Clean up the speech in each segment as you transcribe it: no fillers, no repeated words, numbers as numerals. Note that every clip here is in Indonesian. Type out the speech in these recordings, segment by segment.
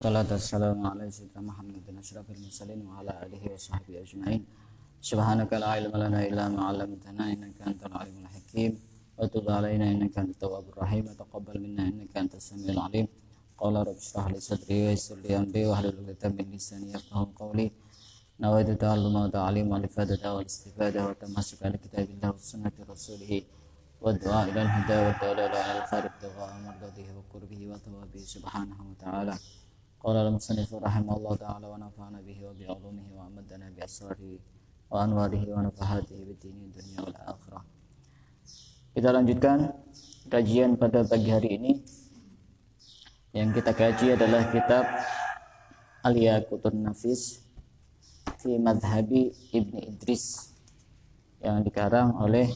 Salatu wassalamu ala sayyidina Muhammadin asyrafil mursalin wa ala alihi wa sahbihi ajma'in. Subhanaka la ilma lana illa ma 'allamtana innaka antal alimul hakim wa tub alaina innaka antat tawwabur rahim wa taqabbal minna innaka antas samiul alim. Qala rabbi shrah li sadri wa yassir li amri wa hlul 'uqdatam min lisani yafqahu qawli. Nawaitu ta'alluma wa ta'lim wa ifadata wa istifada wa tamassuka bi kitabillah wa sunnati rasulih wa du'a ila al-huda wa dalala ala al-khair wa mardatihi wa qurbihi wa tawabihi subhanahu wa ta'ala. Qala al-musannif rahimahullah ta'ala wa nafa'ana bihi wa bi'ulumihi wa amadana bi asrarihi wa anwarihi wa nafahatihi bid-dini dunya wal akhirah. Kita lanjutkan kajian pada pagi hari ini. Yang kita kaji adalah kitab Al-Yaqutun Nafis fi Madhhabi Ibni Idris yang dikarang oleh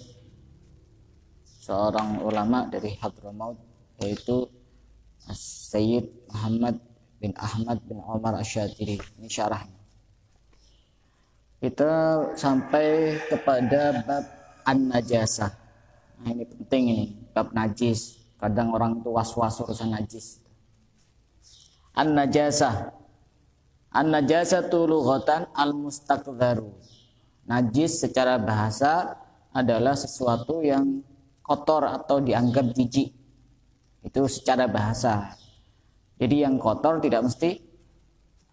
seorang ulama dari Hadramaut, yaitu Sayyid Muhammad bin Ahmad bin Omar Asy-Syatiri. Ini syarahnya. Kita sampai kepada bab an-najasah. Nah, ini penting ini, bab najis. Kadang orang itu was-was urusan najis. An-najasah. An-najasatu lughatan al-mustaqdharu. Najis secara bahasa adalah sesuatu yang kotor atau dianggap jijik. Itu secara bahasa. Jadi yang kotor tidak mesti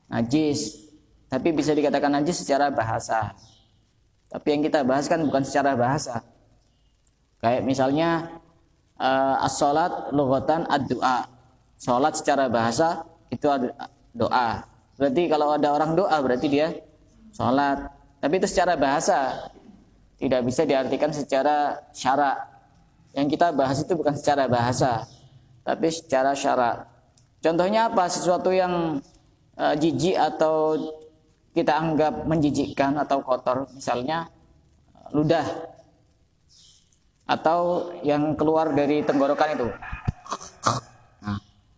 najis, tapi bisa dikatakan najis secara bahasa. Tapi yang kita bahas kan bukan secara bahasa. Kayak misalnya as-salat lughatan ad-du'a. Salat secara bahasa itu doa. Berarti kalau ada orang doa berarti dia salat. Tapi itu secara bahasa. Tidak bisa diartikan secara syara'. Yang kita bahas itu bukan secara bahasa, tapi secara syara'. Contohnya apa? Sesuatu yang jijik atau kita anggap menjijikkan atau kotor, misalnya ludah atau yang keluar dari tenggorokan itu.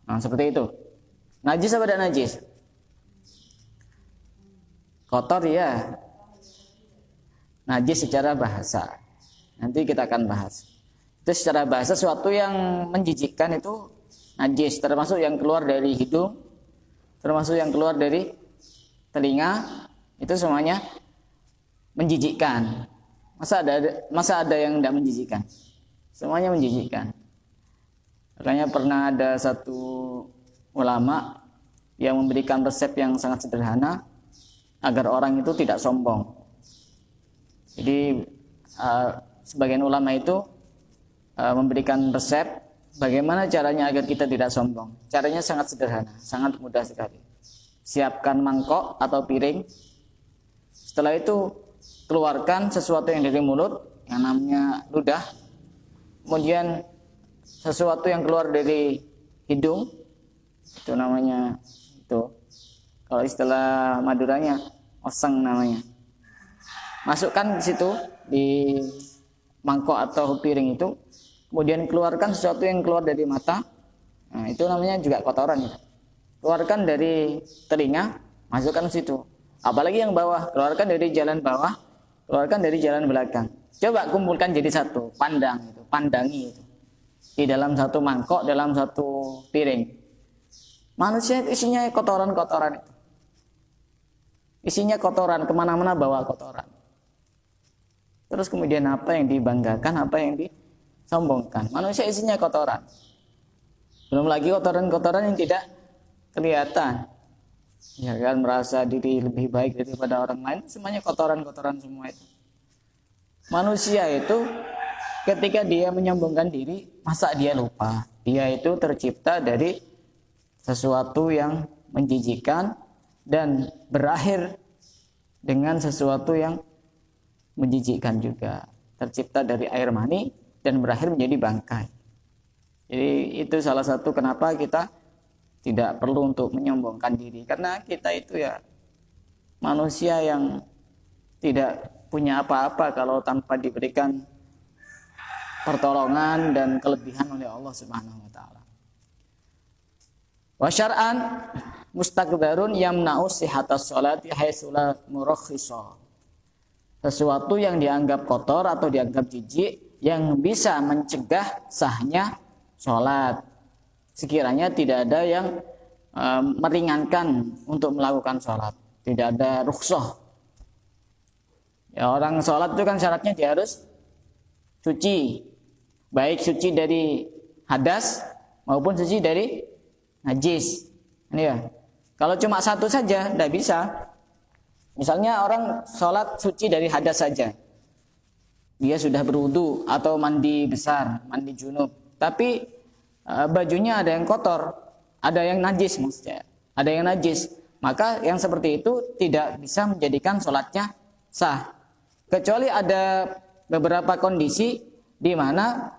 Nah, seperti itu. Najis apa tidak najis? Kotor ya. Najis secara bahasa. Nanti kita akan bahas. Itu secara bahasa sesuatu yang menjijikkan itu najis, termasuk yang keluar dari hidung, termasuk yang keluar dari telinga, itu semuanya menjijikkan. Masa ada yang tidak menjijikkan? Semuanya menjijikkan. Makanya pernah ada satu ulama yang memberikan resep yang sangat sederhana agar orang itu tidak sombong. Jadi sebagian ulama itu memberikan resep bagaimana caranya agar kita tidak sombong. Caranya sangat sederhana, sangat mudah sekali. Siapkan mangkok atau piring. Setelah itu keluarkan sesuatu yang dari mulut, yang namanya ludah. Kemudian sesuatu yang keluar dari hidung, itu namanya itu. Kalau istilah Maduranya oseng namanya. Masukkan di situ di mangkok atau piring itu. Kemudian keluarkan sesuatu yang keluar dari mata. Nah, itu namanya juga kotoran ya. Keluarkan dari telinga, masukkan ke situ. Apalagi yang bawah, keluarkan dari jalan bawah, keluarkan dari jalan belakang. Coba kumpulkan jadi satu, pandangi itu. Di dalam satu mangkok, dalam satu piring. Manusia isinya kotoran-kotoran itu. Isinya kotoran, kemana-mana bawa kotoran. Terus kemudian apa yang dibanggakan, apa yang disombongkan? Manusia isinya kotoran. Belum lagi kotoran-kotoran yang tidak kelihatan. Ya kan, merasa diri lebih baik daripada orang lain, semuanya kotoran-kotoran semua itu. Manusia itu ketika dia menyombongkan diri, masa dia lupa? Dia itu tercipta dari sesuatu yang menjijikkan dan berakhir dengan sesuatu yang menjijikkan juga. Tercipta dari air mani dan berakhir menjadi bangkai. Jadi itu salah satu kenapa kita tidak perlu untuk menyombongkan diri, karena kita itu ya manusia yang tidak punya apa-apa kalau tanpa diberikan pertolongan dan kelebihan oleh Allah Subhanahu wa taala. Wa syar'an mustaqdarun yamna'u sihhatas sholati haitsu la murakhisa. Sesuatu yang dianggap kotor atau dianggap jijik yang bisa mencegah sahnya sholat. Sekiranya tidak ada yang meringankan untuk melakukan sholat. Tidak ada rukhsah. Ya, orang sholat itu kan syaratnya dia harus suci, baik suci dari hadas maupun suci dari najis. Ini ya. Kalau cuma satu saja tidak bisa. Misalnya orang sholat suci dari hadas saja, dia sudah berwudu atau mandi besar, mandi junub, tapi bajunya ada yang kotor, ada yang najis maksudnya, ada yang najis, maka yang seperti itu tidak bisa menjadikan sholatnya sah. Kecuali ada beberapa kondisi di mana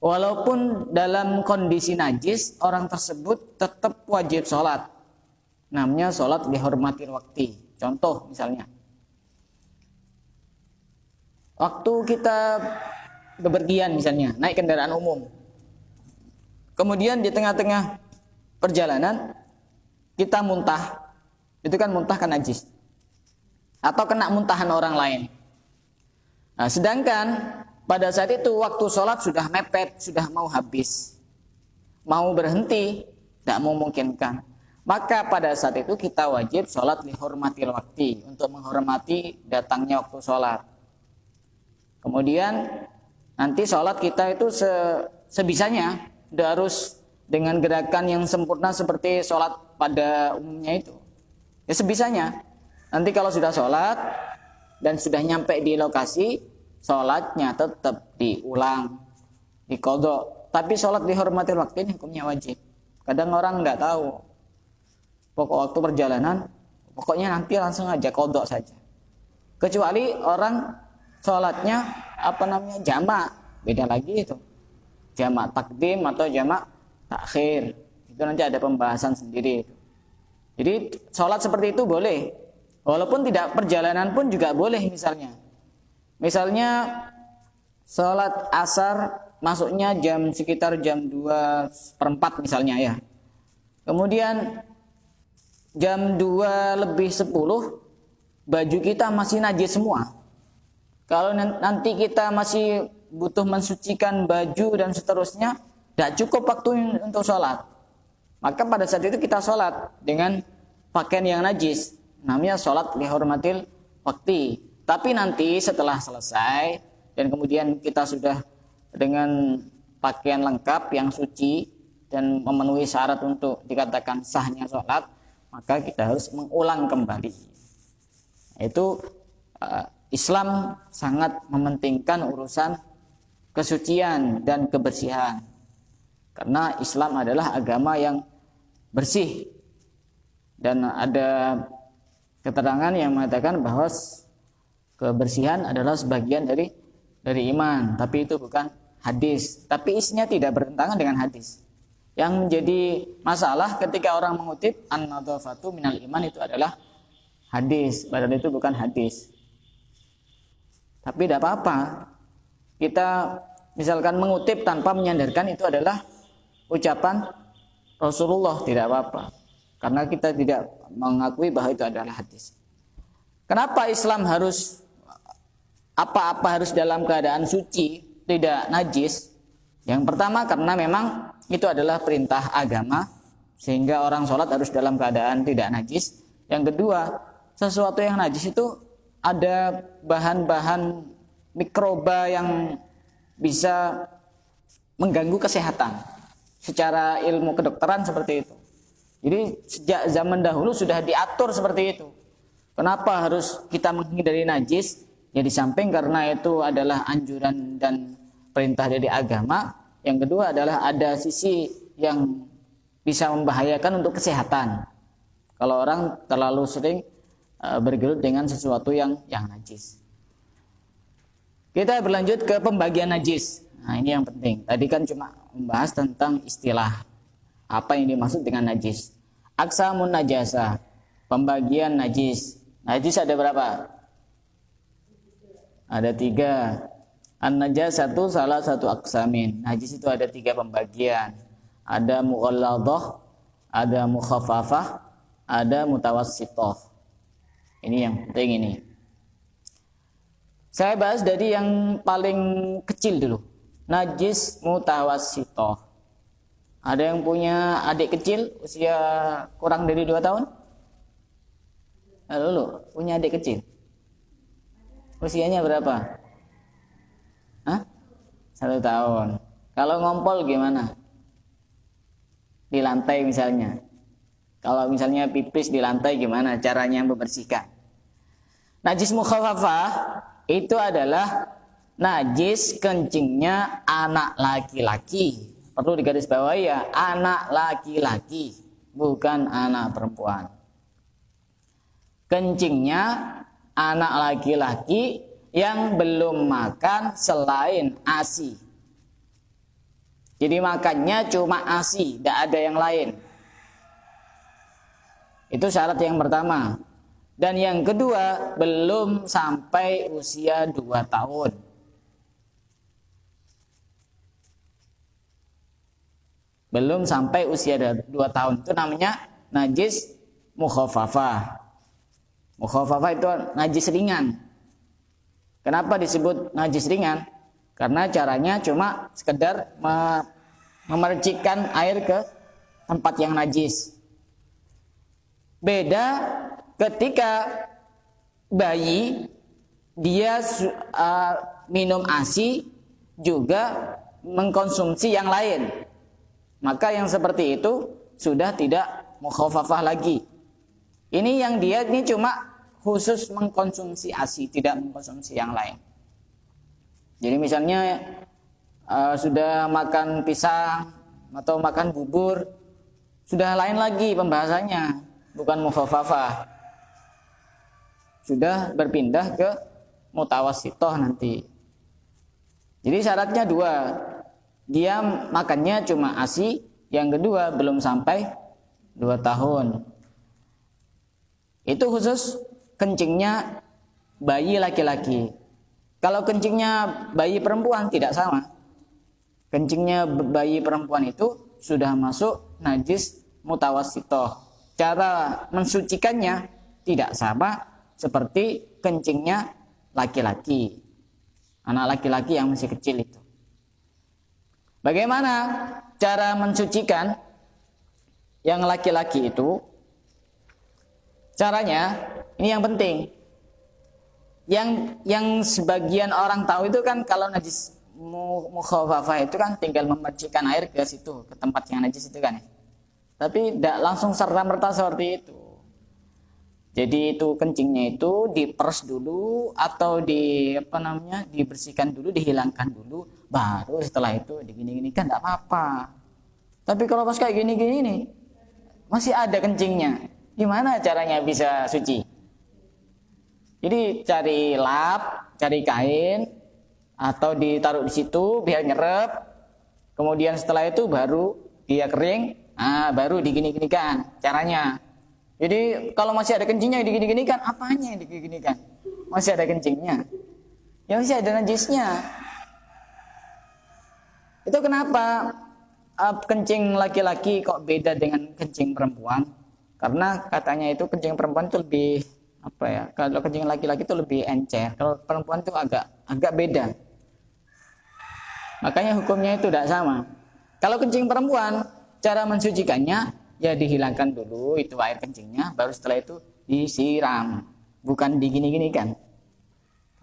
walaupun dalam kondisi najis, orang tersebut tetap wajib sholat. Namanya sholat dihormatin waktu. Contoh misalnya, waktu kita bepergian misalnya, naik kendaraan umum, kemudian di tengah-tengah perjalanan kita muntah, itu kan muntah kan najis, atau kena muntahan orang lain. Nah, sedangkan pada saat itu waktu sholat sudah mepet, sudah mau habis, mau berhenti, tidak memungkinkan. Maka pada saat itu kita wajib sholat lihormatil waktu, untuk menghormati datangnya waktu sholat. Kemudian nanti sholat kita itu sebisanya, tidak harus dengan gerakan yang sempurna seperti sholat pada umumnya itu. Ya sebisanya. Nanti kalau sudah sholat dan sudah nyampe di lokasi, sholatnya tetap diulang, diqadha. Tapi sholat dihormatil waktu ini hukumnya wajib. Kadang orang nggak tahu. Pokok waktu perjalanan, pokoknya nanti langsung aja qadha saja. Kecuali orang sholatnya jamak, beda lagi itu. Jamak takdim atau jamak takhir. Itu nanti ada pembahasan sendiri. Jadi sholat seperti itu boleh. Walaupun tidak perjalanan pun juga boleh misalnya. Misalnya sholat asar masuknya sekitar jam 2:04 misalnya ya. Kemudian jam 2:10 baju kita masih najis semua. Kalau nanti kita masih butuh mensucikan baju dan seterusnya, tidak cukup waktu untuk sholat. Maka pada saat itu kita sholat dengan pakaian yang najis. Namanya sholat lihormatil waktu. Tapi nanti setelah selesai dan kemudian kita sudah dengan pakaian lengkap yang suci dan memenuhi syarat untuk dikatakan sahnya sholat, maka kita harus mengulang kembali. Itu Islam sangat mementingkan urusan kesucian dan kebersihan. Karena Islam adalah agama yang bersih. Dan ada keterangan yang mengatakan bahwa kebersihan adalah sebagian dari iman, tapi itu bukan hadis. Tapi isinya tidak bertentangan dengan hadis. Yang menjadi masalah ketika orang mengutip an-nadhafatu minal iman itu adalah hadis, padahal itu bukan hadis. Tapi tidak apa-apa. Kita misalkan mengutip tanpa menyandarkan itu adalah ucapan Rasulullah, tidak apa-apa. Karena kita tidak mengakui bahwa itu adalah hadis. Kenapa Islam harus apa-apa harus dalam keadaan suci, tidak najis? Yang pertama karena memang itu adalah perintah agama, sehingga orang sholat harus dalam keadaan tidak najis. Yang kedua, sesuatu yang najis itu ada bahan-bahan mikroba yang bisa mengganggu kesehatan. Secara ilmu kedokteran seperti itu. Jadi sejak zaman dahulu sudah diatur seperti itu. Kenapa harus kita menghindari najis? Ya di samping karena itu adalah anjuran dan perintah dari agama. Yang kedua adalah ada sisi yang bisa membahayakan untuk kesehatan. Kalau orang terlalu sering bergelut dengan sesuatu yang najis. Kita berlanjut ke pembagian najis. Nah ini yang penting. Tadi kan cuma membahas tentang istilah. Apa yang dimaksud dengan najis? Aqsamun najasa, pembagian najis. Najis ada berapa? Ada 3. An-najasatu salah satu aqsamin. Najis itu ada 3 pembagian. Ada mughalladhah, ada mukhaffafah, ada mutawassithah. Ini yang penting ini. Saya bahas dari yang paling kecil dulu. Najis mutawassithah. Ada yang punya adik kecil usia kurang dari 2 tahun? Lalu punya adik kecil. Usianya berapa? Hah? 1 tahun. Kalau ngompol gimana? Di lantai misalnya. Kalau misalnya pipis di lantai gimana caranya membersihkan? Najis mukhaffafah itu adalah najis kencingnya anak laki-laki. Perlu digarisbawahi ya, anak laki-laki, bukan anak perempuan. Kencingnya anak laki-laki yang belum makan selain ASI. Jadi makannya cuma ASI, tidak ada yang lain. Itu syarat yang pertama. Dan yang kedua, belum sampai usia 2 tahun. Belum sampai usia 2 tahun. Itu namanya najis mukhaffafah. Mukhaffafah itu najis ringan. Kenapa disebut najis ringan? Karena caranya cuma sekedar memercikkan air ke tempat yang najis. Beda ketika bayi dia minum ASI juga mengkonsumsi yang lain. Maka yang seperti itu sudah tidak mukhaffafah lagi. Ini yang dia ini cuma khusus mengkonsumsi ASI, tidak mengkonsumsi yang lain. Jadi misalnya sudah makan pisang atau makan bubur, sudah lain lagi pembahasannya, bukan mukhaffafah. Sudah berpindah ke mutawassithah nanti. Jadi syaratnya 2. Dia makannya cuma ASI, yang kedua belum sampai 2 tahun. Itu khusus kencingnya bayi laki-laki. Kalau kencingnya bayi perempuan tidak sama. Kencingnya bayi perempuan itu sudah masuk najis mutawassithah. Cara mensucikannya tidak sama seperti kencingnya laki-laki. Anak laki-laki yang masih kecil itu. Bagaimana cara mensucikan yang laki-laki itu? Caranya, ini yang penting. Yang sebagian orang tahu itu kan kalau najis mukhaffafah itu kan tinggal memercikkan air ke situ, ke tempat yang najis itu kan. Tapi tidak langsung serta-merta seperti itu. Jadi itu kencingnya itu diperes dulu atau dibersihkan dulu, dihilangkan dulu, baru setelah itu digini-gini kan tidak apa-apa. Tapi kalau pas kayak gini-gini nih masih ada kencingnya, gimana caranya bisa suci? Jadi cari lap, cari kain atau ditaruh di situ biar nyerap. Kemudian setelah itu baru dia kering, baru digini-ginikan caranya. Jadi kalau masih ada kencingnya digini-ginikan, apanya yang digini-ginikan? Masih ada kencingnya. Ya masih ada najisnya. Itu kenapa kencing laki-laki kok beda dengan kencing perempuan? Karena katanya itu kencing perempuan itu lebih kalau kencing laki-laki itu lebih encer, kalau perempuan itu agak beda. Makanya hukumnya itu tidak sama. Kalau kencing perempuan, cara mensucikannya ya dihilangkan dulu itu air kencingnya, baru setelah itu disiram, bukan digini-ginikan.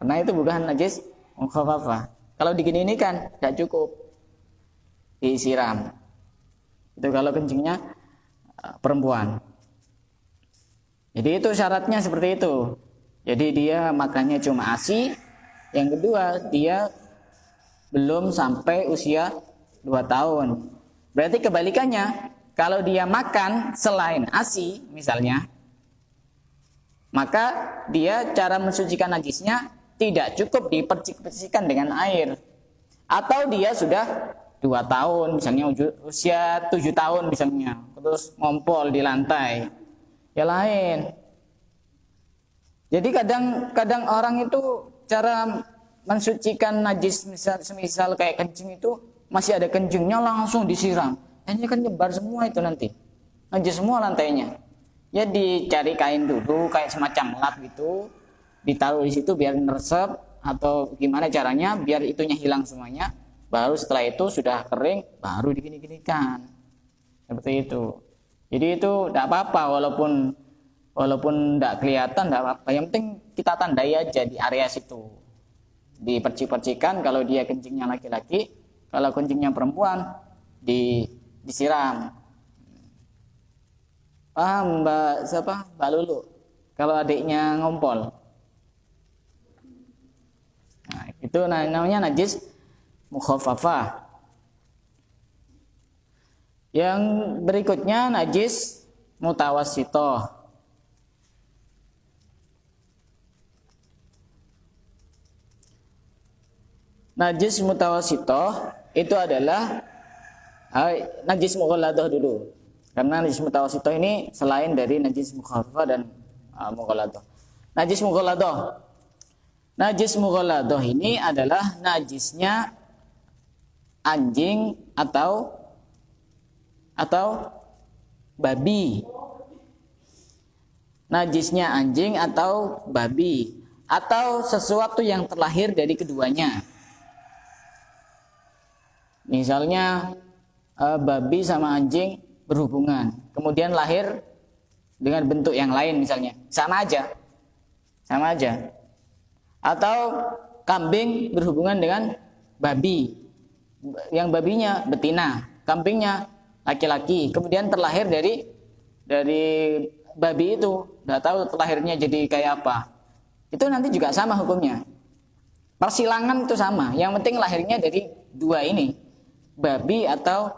Karena itu bukan najis mukhaffafah. Kalau digini-ginikan tidak cukup, disiram. Itu kalau kencingnya perempuan. Jadi itu syaratnya seperti itu. Jadi dia makannya cuma ASI. Yang kedua, dia belum sampai usia 2 tahun. Berarti kebalikannya, kalau dia makan selain ASI misalnya, maka dia cara mensucikan najisnya tidak cukup dipercik-percikan dengan air. Atau dia sudah 2 tahun, misalnya usia 7 tahun misalnya, terus ngompol di lantai. Ya lain. Jadi kadang orang itu cara mensucikan najis misal kayak kencing itu masih ada kencingnya langsung disiram. Ini kan nyebar semua itu nanti. Najis semua lantainya. Ya dicari kain dulu kayak semacam lap gitu, ditaruh di situ biar meresap atau gimana caranya biar itunya hilang semuanya. Baru setelah itu sudah kering baru digini-ginikan. Seperti itu. Jadi itu tidak apa-apa, walaupun tidak kelihatan, tidak apa-apa. Yang penting kita tandai aja di area situ. Dipercik-percikan kalau dia kencingnya laki-laki, kalau kencingnya perempuan disiram. Paham Mbak Lulu? Kalau adiknya ngompol. Nah, itu namanya najis mukhaffafah. Yang berikutnya najis mutawassithah. Najis mutawassithah itu adalah najis mughalladah dulu. Karena najis mutawassithah ini selain dari najis mukhaffafah dan mughalladah. Najis mughalladah. Najis mughalladah ini adalah najisnya anjing atau babi. Najisnya anjing atau babi atau sesuatu yang terlahir dari keduanya. Misalnya babi sama anjing berhubungan, kemudian lahir dengan bentuk yang lain misalnya, sama aja. Atau kambing berhubungan dengan babi, yang babinya betina, kambingnya laki-laki, kemudian terlahir dari babi itu, nggak tahu terlahirnya jadi kayak apa. Itu nanti juga sama hukumnya. Persilangan itu sama, yang penting lahirnya dari dua ini, babi atau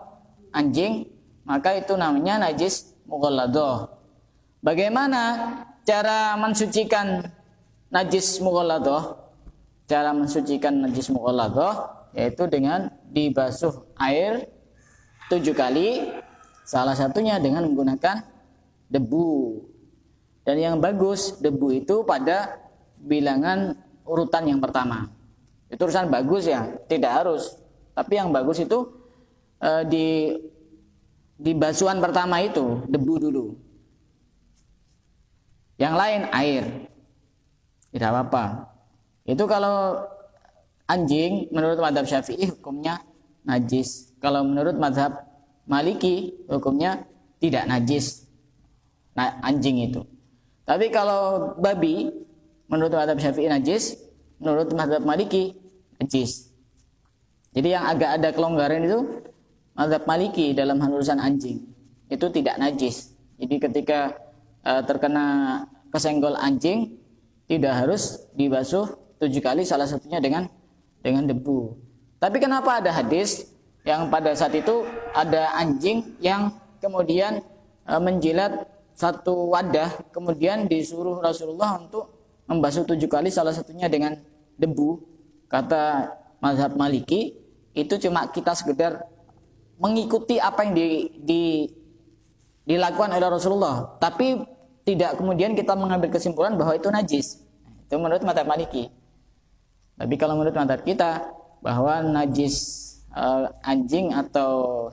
anjing, maka itu namanya najis mughalladah. Bagaimana cara mensucikan najis mughalladah? Cara mensucikan najis mughalladah yaitu dengan dibasuh air 7 kali, salah satunya dengan menggunakan debu. Dan yang bagus, debu itu pada bilangan urutan yang pertama. Itu urusan bagus ya, tidak harus. Tapi yang bagus itu di basuhan pertama itu debu dulu. Yang lain air. Tidak apa-apa. Itu kalau anjing menurut mazhab Syafi'i hukumnya najis. Kalau menurut mazhab Maliki hukumnya tidak najis. Nah, anjing itu. Tapi kalau babi menurut mazhab Syafi'i najis, menurut mazhab Maliki najis. Jadi yang agak ada kelonggaran itu mazhab Maliki dalam hal urusan anjing itu tidak najis. Jadi ketika terkena kesenggol anjing tidak harus dibasuh 7 kali, salah satunya dengan debu. Tapi kenapa ada hadis yang pada saat itu ada anjing yang kemudian menjilat satu wadah, kemudian disuruh Rasulullah untuk membasuh 7 kali, salah satunya dengan debu. Kata mazhab Maliki, itu cuma kita sekedar mengikuti apa yang dilakukan oleh Rasulullah, tapi tidak kemudian kita mengambil kesimpulan bahwa itu najis. Itu menurut mazhab Maliki. Tapi kalau menurut mazhab kita, bahwa najis anjing atau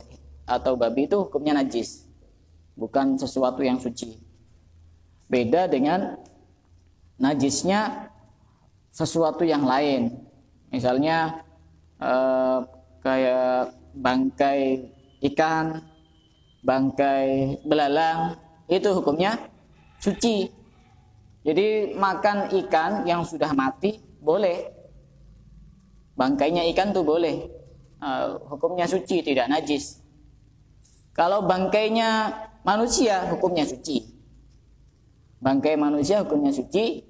babi itu hukumnya najis, bukan sesuatu yang suci. Beda dengan najisnya sesuatu yang lain. Misalnya kayak bangkai ikan, bangkai belalang, itu hukumnya suci. Jadi makan ikan yang sudah mati boleh. Bangkainya ikan tuh boleh. Hukumnya suci, tidak najis. Kalau bangkainya manusia hukumnya suci. Bangkai manusia hukumnya suci.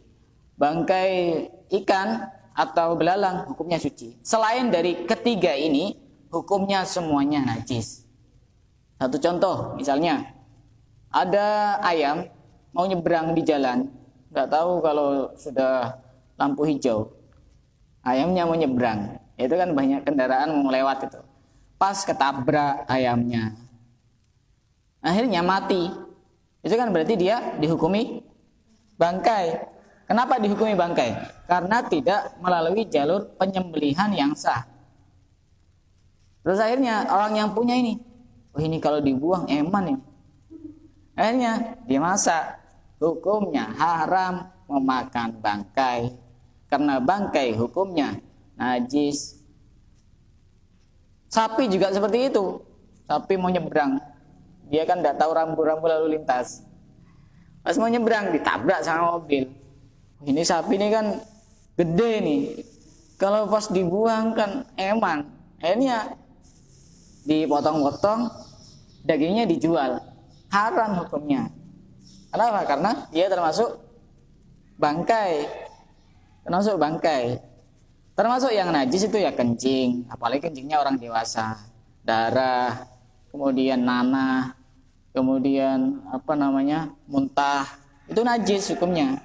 Bangkai ikan atau belalang hukumnya suci. Selain dari ketiga ini, hukumnya semuanya najis. Satu contoh, misalnya ada ayam mau nyebrang di jalan, nggak tahu kalau sudah lampu hijau, ayamnya mau nyebrang, itu kan banyak kendaraan mau lewat itu, pas ketabrak ayamnya, akhirnya mati, itu kan berarti dia dihukumi bangkai. Kenapa dihukumi bangkai? Karena tidak melalui jalur penyembelihan yang sah. Terus akhirnya orang yang punya ini, ini kalau dibuang eman ini, akhirnya dimasak. Hukumnya haram memakan bangkai, karena bangkai hukumnya najis. Sapi juga seperti itu. Sapi mau nyebrang Dia kan tidak tahu rambu-rambu lalu lintas. Pas mau nyebrang ditabrak sama mobil. Ini sapi ini kan gede nih. Kalau pas dibuang kan eman. Akhirnya dipotong-potong, dagingnya dijual. Haram hukumnya. Kenapa? Karena dia termasuk bangkai. Termasuk yang najis itu ya kencing, apalagi kencingnya orang dewasa, darah, kemudian nanah, kemudian muntah, itu najis hukumnya.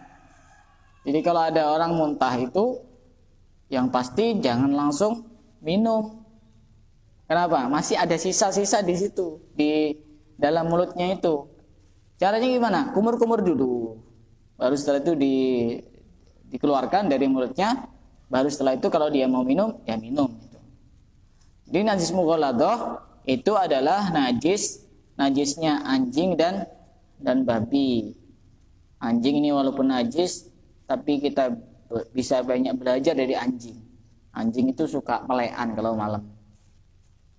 Jadi kalau ada orang muntah itu, yang pasti jangan langsung minum. Kenapa? Masih ada sisa-sisa di situ, di dalam mulutnya itu. Caranya gimana? Kumur-kumur dulu, baru setelah itu dikeluarkan dari mulutnya. Baru setelah itu kalau dia mau minum, ya minum. Jadi najis mughalladah itu adalah najisnya anjing dan babi. Anjing ini walaupun najis, tapi kita bisa banyak belajar dari anjing. Anjing itu suka melean kalau malam.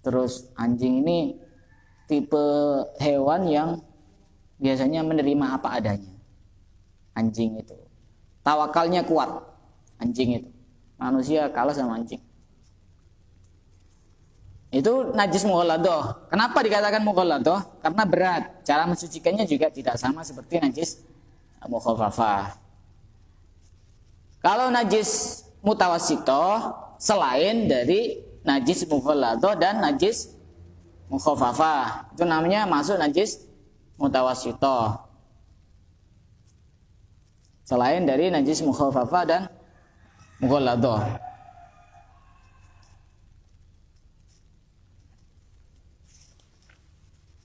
Terus anjing ini tipe hewan yang biasanya menerima apa adanya. Anjing itu tawakalnya kuat. Anjing itu, manusia kalah sama anjing. Itu najis mughalladah. Kenapa dikatakan mughalladah? Karena berat. Cara mensucikannya juga tidak sama seperti najis mukhaffafah. Kalau najis mutawassithah, selain dari najis mughalladah dan najis mukhaffafah, itu namanya masuk najis mutawassithah. Selain dari najis mukhaffafah dan mughalladah.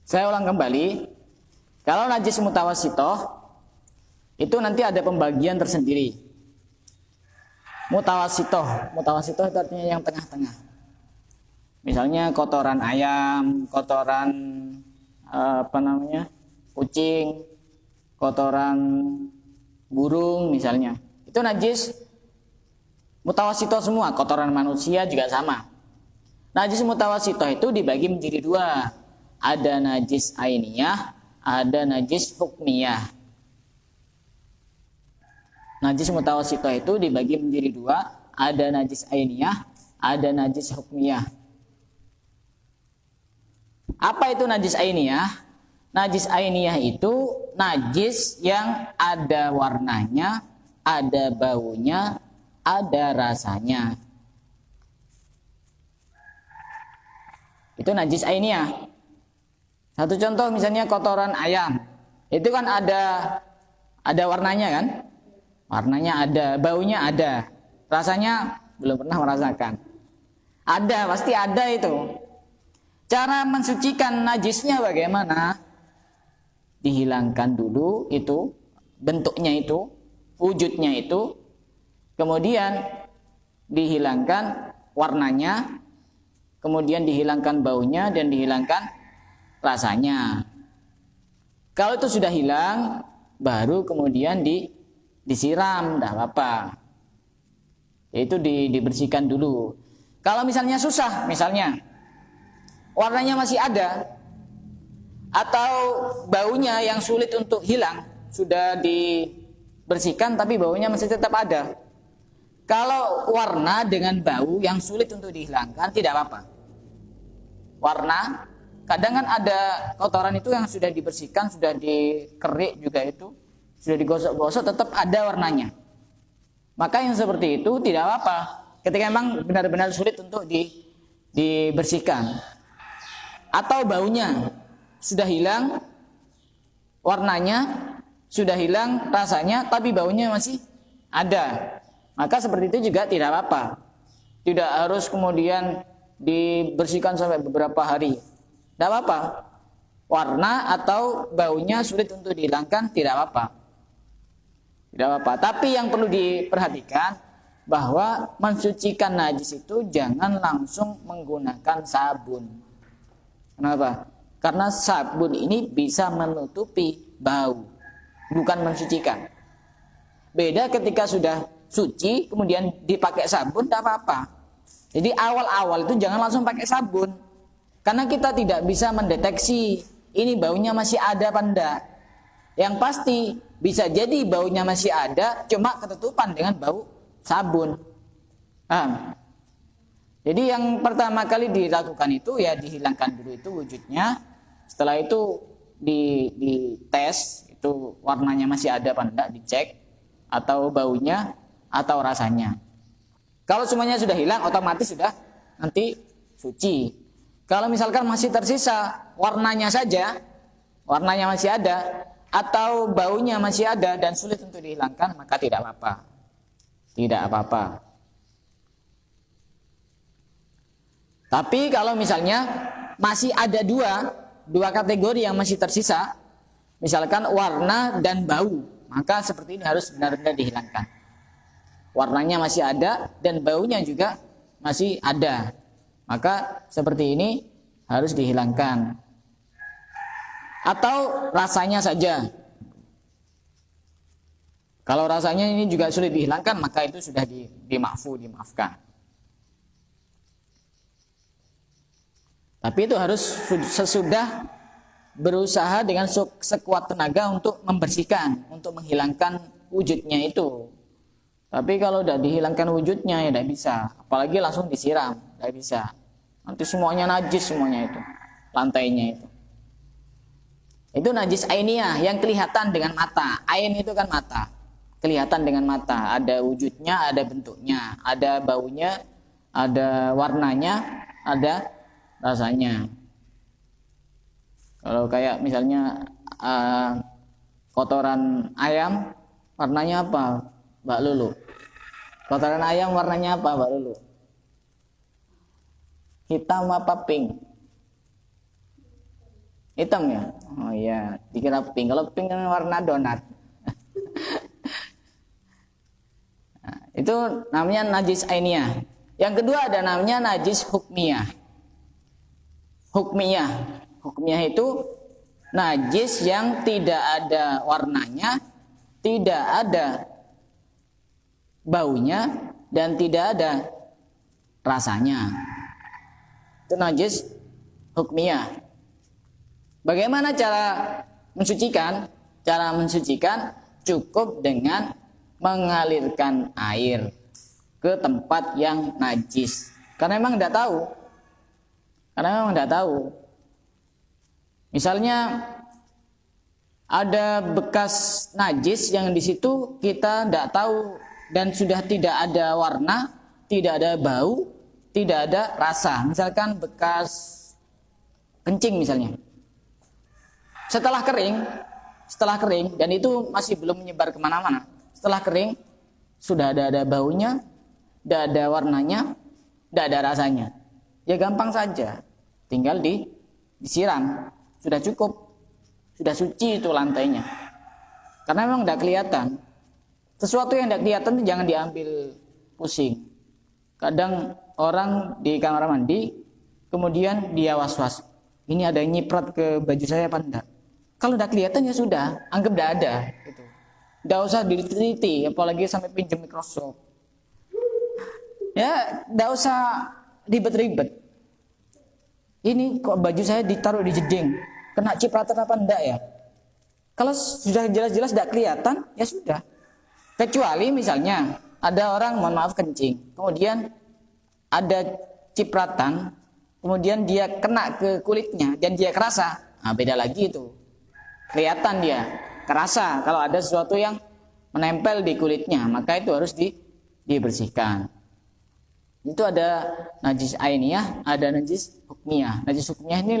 Saya ulang kembali. Kalau najis mutawassithah itu nanti ada pembagian tersendiri. Mutawassithah itu artinya yang tengah-tengah. Misalnya kotoran ayam, kotoran kucing, kotoran burung misalnya. Itu najis mutawassithah semua. Kotoran manusia juga sama. Najis mutawassithah itu dibagi menjadi dua. Ada najis ainiyah, ada najis hukmiyah. Najis mutawassithah itu dibagi menjadi dua. Ada najis ainiyah, ada najis hukmiyah. Apa itu najis ainiyah? Najis ainiyah itu najis yang ada warnanya, ada baunya, ada rasanya. Itu najis ainiyah. Satu contoh misalnya kotoran ayam. Itu kan ada warnanya kan? Warnanya ada, baunya ada. Rasanya belum pernah merasakan. Ada, pasti ada itu. Cara mensucikan najisnya bagaimana? Dihilangkan dulu itu, bentuknya itu, wujudnya itu. Kemudian dihilangkan warnanya, kemudian dihilangkan baunya dan dihilangkan rasanya. Kalau itu sudah hilang, baru kemudian disiram, tidak apa-apa. Itu dibersihkan dulu. Kalau misalnya susah, misalnya warnanya masih ada, atau baunya yang sulit untuk hilang, sudah dibersihkan tapi baunya masih tetap ada. Kalau warna dengan bau yang sulit untuk dihilangkan, tidak apa-apa. Warna, kadang kan ada kotoran itu yang sudah dibersihkan, sudah dikerik juga itu, sudah digosok-gosok, tetap ada warnanya. Maka yang seperti itu tidak apa-apa. Ketika memang benar-benar sulit untuk dibersihkan. Atau baunya sudah hilang, warnanya sudah hilang, rasanya, tapi baunya masih ada. Maka seperti itu juga tidak apa-apa. Tidak harus kemudian dibersihkan sampai beberapa hari. Tidak apa-apa. Warna atau baunya sulit untuk dihilangkan, tidak apa-apa. Tidak apa-apa. Tapi yang perlu diperhatikan bahwa mensucikan najis itu jangan langsung menggunakan sabun. Kenapa? Karena sabun ini bisa menutupi bau, bukan mensucikan. Beda ketika sudah suci kemudian dipakai sabun, tidak apa-apa. Jadi awal-awal itu jangan langsung pakai sabun. Karena kita tidak bisa mendeteksi ini baunya masih ada apa enggak. Yang pasti bisa jadi baunya masih ada, cuma ketutupan dengan bau sabun. Paham? Jadi yang pertama kali dilakukan itu ya dihilangkan dulu itu wujudnya. Setelah itu di tes itu warnanya masih ada apa enggak, dicek, atau baunya atau rasanya. Kalau semuanya sudah hilang, otomatis sudah nanti suci. Kalau misalkan masih tersisa warnanya saja, warnanya masih ada atau baunya masih ada dan sulit untuk dihilangkan, maka tidak apa-apa. Tidak apa-apa. Tapi kalau misalnya masih ada dua kategori yang masih tersisa, misalkan warna dan bau, maka seperti ini harus benar-benar dihilangkan. Warnanya masih ada dan baunya juga masih ada, maka seperti ini harus dihilangkan. Atau rasanya saja. Kalau rasanya ini juga sulit dihilangkan, maka itu sudah dimaafkan. Tapi itu harus sesudah berusaha dengan sekuat tenaga untuk membersihkan, untuk menghilangkan wujudnya itu. Tapi kalau udah dihilangkan wujudnya ya tidak bisa, apalagi langsung disiram, tidak bisa. Nanti semuanya najis semuanya itu, lantainya itu. Itu najis ainiyah yang kelihatan dengan mata. Ain itu kan mata, kelihatan dengan mata. Ada wujudnya, ada bentuknya, ada baunya, ada warnanya, ada rasanya. Kalau kayak misalnya kotoran ayam, warnanya apa, Mbak Lulu? Kotoran ayam warnanya apa, Mbak Lulu? Hitam apa pink? Hitam ya? Oh iya, dikira pink. Kalau pink kan warna donat. Nah, itu namanya najis ainiyah. Yang kedua ada namanya najis hukmiyah. Hukmiyah itu najis yang tidak ada warnanya, tidak ada baunya, dan tidak ada rasanya. Itu najis hukmiyah. Bagaimana cara mensucikan? Cara mensucikan cukup dengan mengalirkan air ke tempat yang najis. Karena memang tidak tahu. Misalnya ada bekas najis yang di situ kita tidak tahu dan sudah tidak ada warna, tidak ada bau, tidak ada rasa. Misalkan bekas kencing misalnya. Setelah kering dan itu masih belum menyebar kemana-mana. Setelah kering sudah ada baunya, tidak ada warnanya, tidak ada rasanya. Ya gampang saja, tinggal disiram, sudah cukup, sudah suci itu lantainya. Karena memang tidak kelihatan. Sesuatu yang tidak kelihatan itu jangan diambil pusing. Kadang orang di kamar mandi, kemudian dia was-was, ini ada yang nyiprat ke baju saya apa enggak? Kalau tidak kelihatan ya sudah, anggap tidak ada. Gitu. Tidak usah diteliti, apalagi sampai pinjam Microsoft. Ya, tidak usah ribet-ribet. Ini kok baju saya ditaruh di jeding, kena cipratan apa enggak ya? Kalau sudah jelas-jelas tidak kelihatan, ya sudah. Kecuali misalnya ada orang mohon maaf kencing, kemudian ada cipratan, kemudian dia kena ke kulitnya dan dia kerasa, nah beda lagi itu. Kelihatan dia kerasa kalau ada sesuatu yang menempel di kulitnya, maka itu harus dibersihkan. Itu ada najis ainiyah, ada najis hukmiyah. Najis hukmiyah ini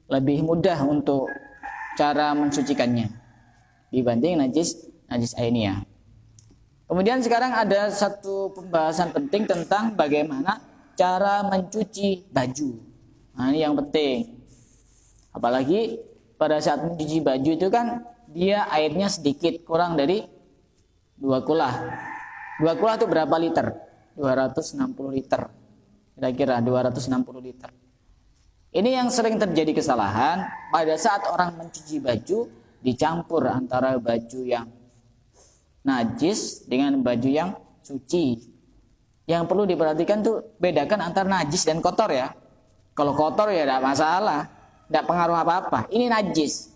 lebih mudah untuk cara mensucikannya dibanding najis ainiyah. Kemudian sekarang ada satu pembahasan penting tentang bagaimana cara mencuci baju. Nah, ini yang penting. Apalagi pada saat mencuci baju itu kan dia airnya sedikit, kurang dari 2 kulah. 2 kulah itu berapa liter? 260 liter. Kira-kira 260 liter. Ini yang sering terjadi kesalahan pada saat orang mencuci baju, dicampur antara baju yang najis dengan baju yang suci. Yang perlu diperhatikan tuh bedakan antara najis dan kotor ya. Kalau kotor ya tidak masalah. tidak pengaruh apa-apa. Ini najis.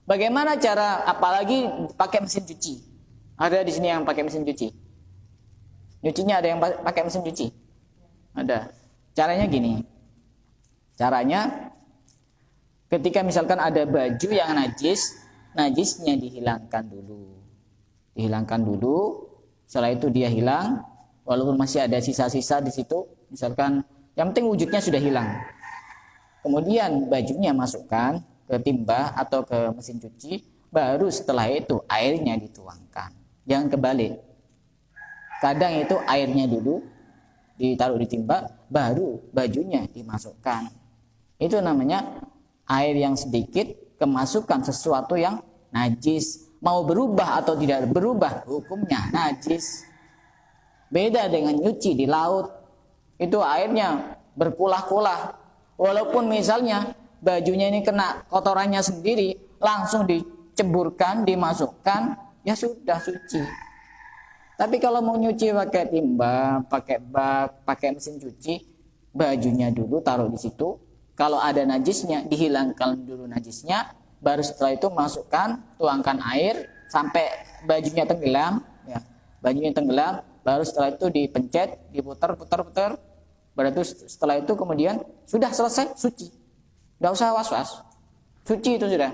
Bagaimana cara, apalagi pakai mesin cuci? Ada di sini yang pakai mesin cuci? Nyucinya ada yang pakai mesin cuci? Ada. Caranya gini. Caranya ketika misalkan ada baju yang najis, najisnya dihilangkan dulu. Dihilangkan dulu. Setelah itu dia hilang, walaupun masih ada sisa-sisa di situ, misalkan yang penting wujudnya sudah hilang. Kemudian bajunya masukkan ke timba atau ke mesin cuci, baru setelah itu airnya dituangkan. Jangan kebalik. Kadang itu airnya dulu ditaruh di timba, baru bajunya dimasukkan. Itu namanya air yang sedikit kemasukan sesuatu yang najis. Mau berubah atau tidak berubah, hukumnya najis. Beda dengan nyuci di laut. Itu airnya berkulah-kulah. Walaupun misalnya bajunya ini kena kotorannya sendiri, langsung diceburkan, dimasukkan, ya sudah suci. Tapi kalau mau nyuci pakai timba, pakai bak, pakai mesin cuci, bajunya dulu taruh di situ. Kalau ada najisnya, dihilangkan dulu najisnya, baru setelah itu masukkan, tuangkan air sampai bajunya tenggelam, ya. Bajunya tenggelam, baru setelah itu dipencet, diputar-putar-putar. Berarti setelah itu kemudian sudah selesai, suci. Enggak usah was-was. Suci itu sudah.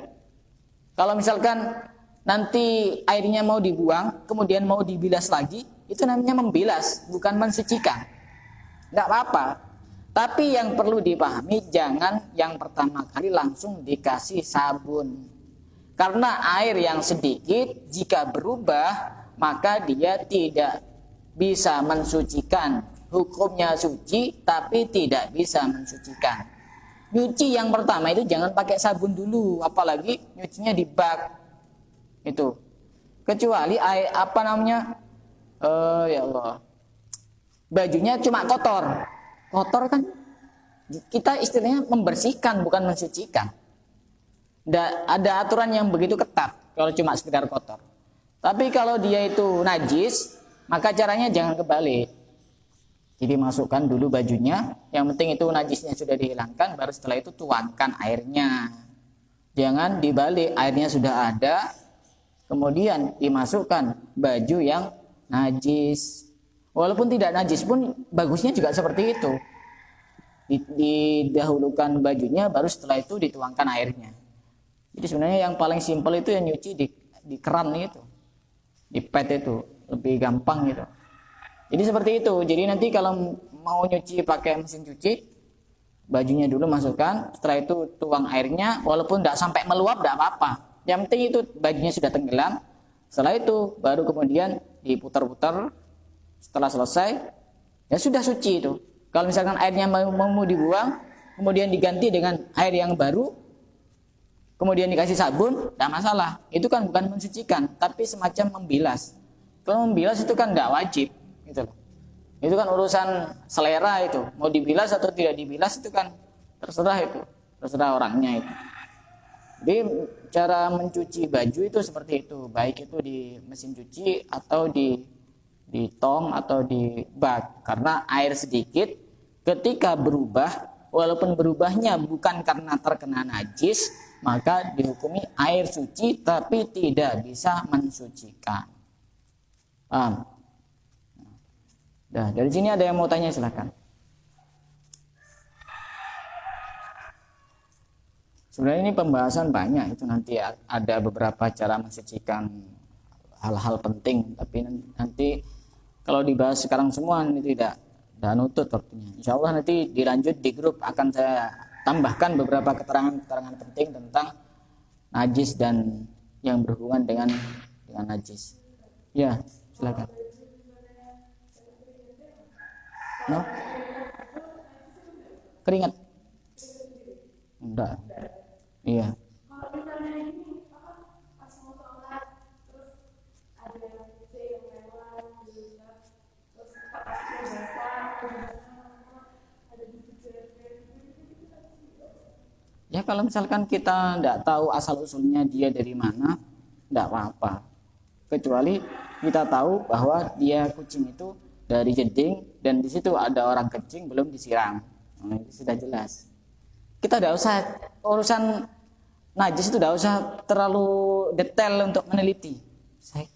Kalau misalkan nanti airnya mau dibuang, kemudian mau dibilas lagi, itu namanya membilas, bukan mensucikan. Enggak apa-apa. Tapi yang perlu dipahami, jangan yang pertama kali langsung dikasih sabun. Karena air yang sedikit jika berubah, maka dia tidak bisa mensucikan. Hukumnya suci, tapi tidak bisa mensucikan. Nyuci yang pertama itu jangan pakai sabun dulu, apalagi nyucinya di bak. Itu. Kecuali air, ya Allah. Bajunya cuma kotor. Kotor kan kita istilahnya membersihkan, bukan mensucikan. Ada aturan yang begitu ketat kalau cuma sekedar kotor. Tapi kalau dia itu najis, maka caranya jangan kebalik. Jadi masukkan dulu bajunya, yang penting itu najisnya sudah dihilangkan, baru setelah itu tuangkan airnya. Jangan dibalik, airnya sudah ada, kemudian dimasukkan baju yang najis. Walaupun tidak najis pun bagusnya juga seperti itu. Didahulukan bajunya, baru setelah itu dituangkan airnya. Jadi sebenarnya yang paling simpel itu yang nyuci di keran itu, di pet itu lebih gampang gitu. Jadi seperti itu. Jadi nanti kalau mau nyuci pakai mesin cuci, bajunya dulu masukkan, setelah itu tuang airnya, walaupun tidak sampai meluap tidak apa-apa. Yang penting itu bajunya sudah tenggelam. Setelah itu baru kemudian diputar-putar. Setelah selesai, ya sudah suci itu. Kalau misalkan airnya mau dibuang, kemudian diganti dengan air yang baru, kemudian dikasih sabun, tidak masalah. Itu kan bukan mensucikan, tapi semacam membilas. Kalau membilas itu kan tidak wajib, gitu loh. Itu kan urusan selera itu. Mau dibilas atau tidak dibilas itu kan terserah itu, terserah orangnya itu. Jadi cara mencuci baju itu seperti itu, baik itu di mesin cuci atau di tong atau di bak. Karena air sedikit ketika berubah, walaupun berubahnya bukan karena terkena najis, maka dihukumi air suci tapi tidak bisa mensucikan. Paham? Nah, dari sini ada yang mau tanya, silakan. Sebenarnya ini pembahasan banyak, itu nanti ada beberapa cara mensucikan hal-hal penting, tapi nanti kalau dibahas sekarang semua ini tidak nutut waktunya. Insya Allah nanti dilanjut di grup, akan saya tambahkan beberapa keterangan-keterangan penting tentang najis dan yang berhubungan dengan najis. Ya, silakan. No? Keringat? Enggak. Iya. Ya kalau misalkan kita tidak tahu asal-usulnya dia dari mana, tidak apa-apa. Kecuali kita tahu bahwa dia kucing itu dari jeding dan di situ ada orang kencing belum disiram. Nah, itu sudah jelas. kita tidak usah urusan najis itu tidak usah terlalu detail untuk meneliti.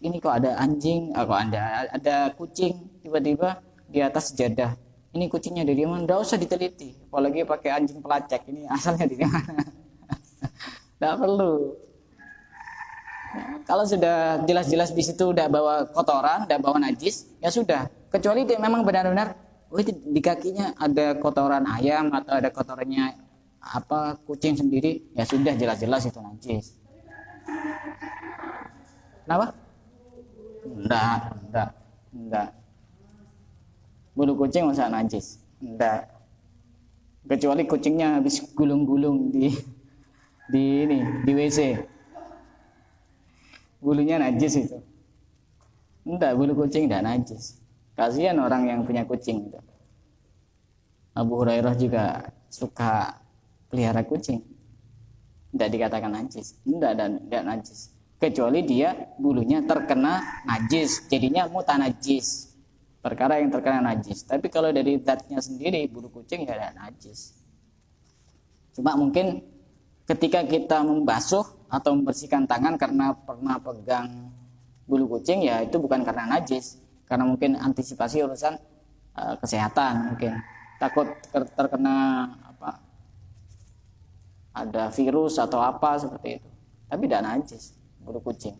Ini kok ada anjing, kok ada kucing tiba-tiba di atas sejadah. Ini kucingnya dari mana? Tidak usah diteliti. Apalagi pakai anjing pelacak. Ini asalnya dari mana? Tidak perlu. Kalau sudah jelas-jelas di situ udah bawa kotoran, udah bawa najis, ya sudah. Kecuali dia memang benar-benar, di kakinya ada kotoran ayam atau ada kotorannya apa kucing sendiri, ya sudah jelas-jelas itu najis. Kenapa? Enggak. Bulu kucing masa najis? Enggak. Kecuali kucingnya habis gulung-gulung di WC. Bulunya najis itu. Enggak, bulu kucing enggak najis. Kasihan orang yang punya kucing itu. Abu Hurairah juga suka pelihara kucing, tidak dikatakan najis, tidak najis, kecuali dia bulunya terkena najis, jadinya mutanajis, perkara yang terkena najis. Tapi kalau dari zatnya sendiri bulu kucing ya tidak najis. Cuma mungkin ketika kita membasuh atau membersihkan tangan karena pernah pegang bulu kucing, ya itu bukan karena najis, karena mungkin antisipasi urusan kesehatan, mungkin takut terkena ada virus atau apa seperti itu. Tapi tidak najis bulu kucing.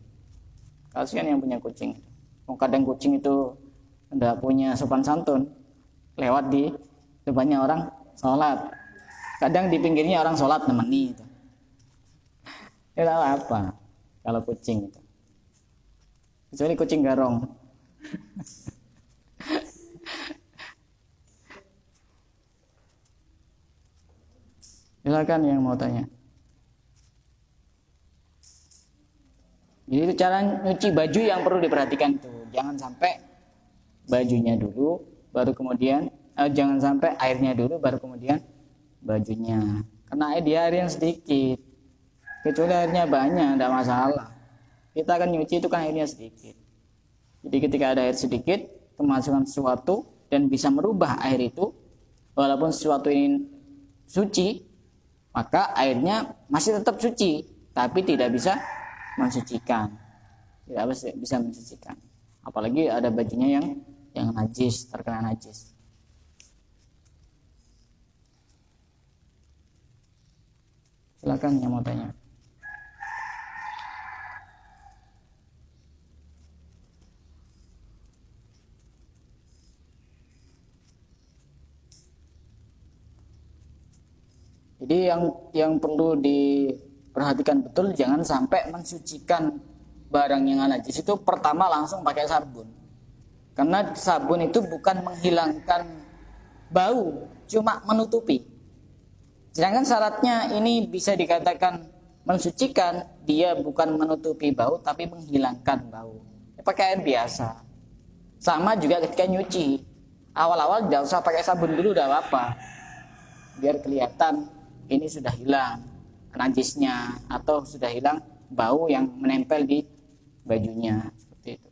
Kasihan yang punya kucing. Kadang kucing itu tidak punya sopan santun, lewat di depannya orang sholat, kadang di pinggirnya orang sholat nemeni itu. Tidak apa kalau kucing itu, kecuali kucing garong. Silakan yang mau tanya. Jadi itu cara nyuci baju yang perlu diperhatikan tuh. Jangan sampai bajunya dulu, baru kemudian jangan sampai airnya dulu, baru kemudian bajunya. Karena dia air yang sedikit. Kecuali airnya banyak, tidak masalah. Kita akan nyuci itu kan airnya sedikit. Jadi ketika ada air sedikit, kemasukan sesuatu dan bisa merubah air itu, walaupun sesuatu ini suci, maka airnya masih tetap suci, tapi tidak bisa mensucikan. Tidak bisa mensucikan. Apalagi ada bajunya yang najis, terkena najis. Silakan yang mau tanya. Jadi yang perlu diperhatikan betul, jangan sampai mensucikan barang yang najis itu pertama langsung pakai sabun. Karena sabun itu bukan menghilangkan bau, cuma menutupi. Sedangkan syaratnya ini bisa dikatakan mensucikan, dia bukan menutupi bau tapi menghilangkan bau. Pakai air biasa. Sama juga ketika nyuci. Awal-awal tidak usah pakai sabun dulu, udah apa-apa. Biar kelihatan ini sudah hilang najisnya atau sudah hilang bau yang menempel di bajunya, seperti itu.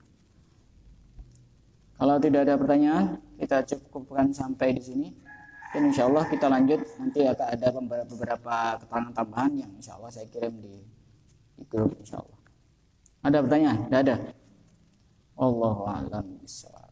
Kalau tidak ada pertanyaan, kita cukupkan sampai di sini. Dan insya Allah kita lanjut, nanti akan ada beberapa keterangan tambahan yang insya Allah saya kirim di grup insya Allah. Ada pertanyaan? Tidak ada? Allahu a'lam bishawab.